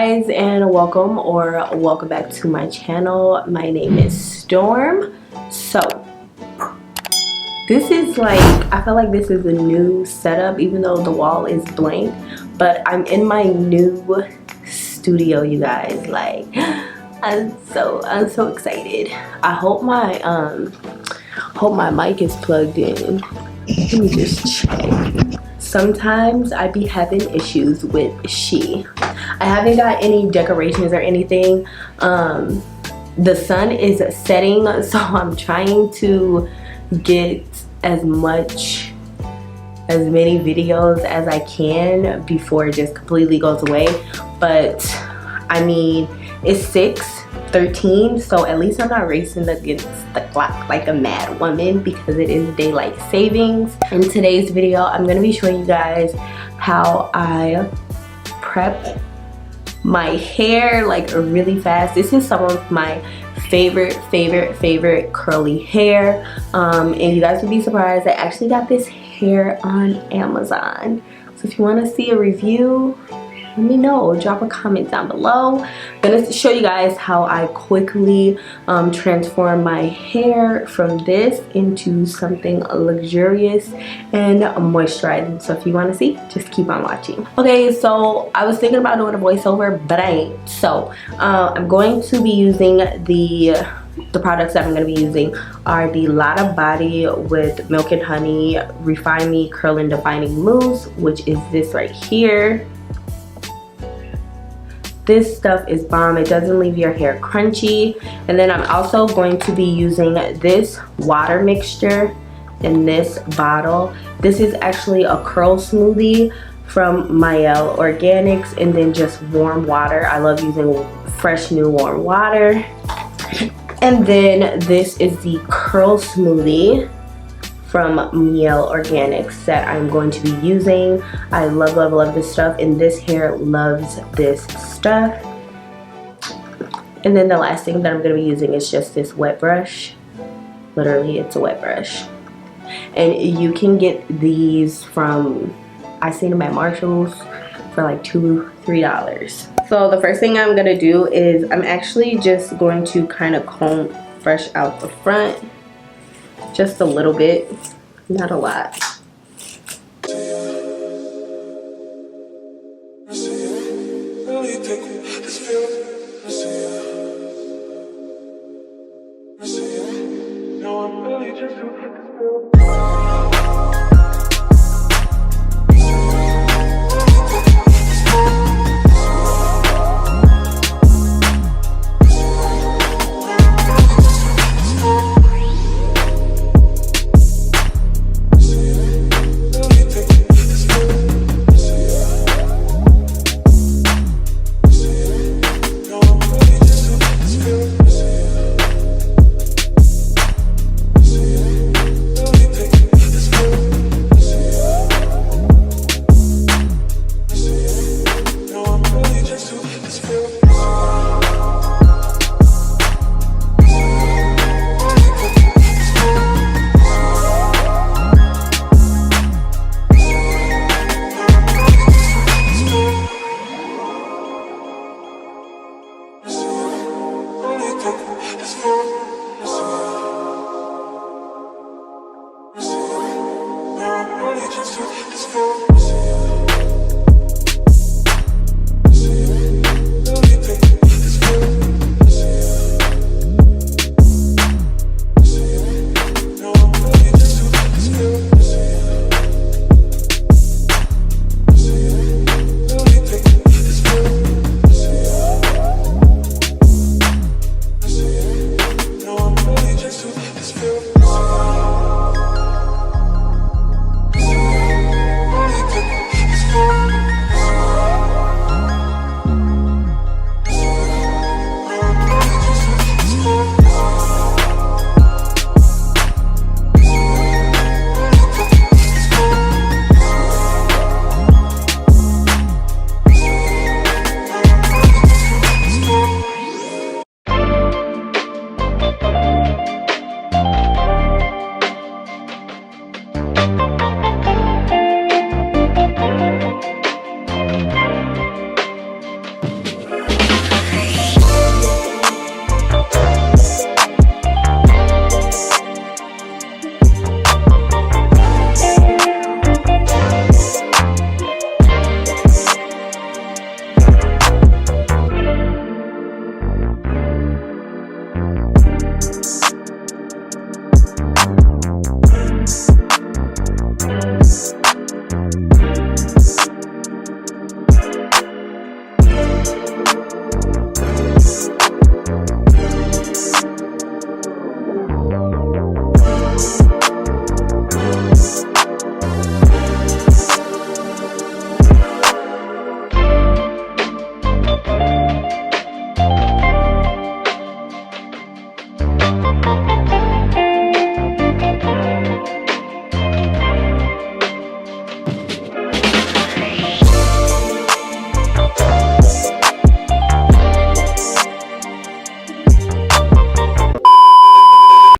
guys, and welcome back to my channel. My name is Storm. So this is like, I feel like this is a new setup, even though the wall is blank, but I'm in my new studio, you guys. Like, I'm so excited. I hope my mic is plugged in. Let me just check. Sometimes I be having issues with I haven't got any decorations or anything. The sun is setting, so I'm trying to get as many videos as I can before it just completely goes away. But I mean, it's 6:13, so at least I'm not racing against the clock like a mad woman, because it is daylight savings. In today's video, I'm gonna be showing you guys how I prep my hair like really fast. This is some of my favorite curly hair, and you guys would be surprised, I actually got this hair on Amazon. So if you want to see a review, let me know. Drop a comment down below. I'm gonna show you guys how I quickly transform my hair from this into something luxurious and moisturizing. So if you want to see, just keep on watching. Okay, so I was thinking about doing a voiceover, but I ain't. So I'm going to be using the products that I'm going to be using are the Lotta Body with Milk and Honey Refine Me Curl and Defining Mousse, which is this right here. This stuff is bomb. It doesn't leave your hair crunchy. And then I'm also going to be using this water mixture in this bottle. This is actually a curl smoothie from Millennial Organics, and then just warm water. I love using fresh new warm water. And then this is the curl smoothie from Millennial Organics that I'm going to be using. I love this stuff, and this hair loves this stuff. And then the last thing that I'm going to be using is just this wet brush. Literally, it's a wet brush. And you can get these from, I seen them at Marshall's for like $2-3. So the first thing I'm going to do is I'm actually just going to kind of comb fresh out the front. Just a little bit, not a lot.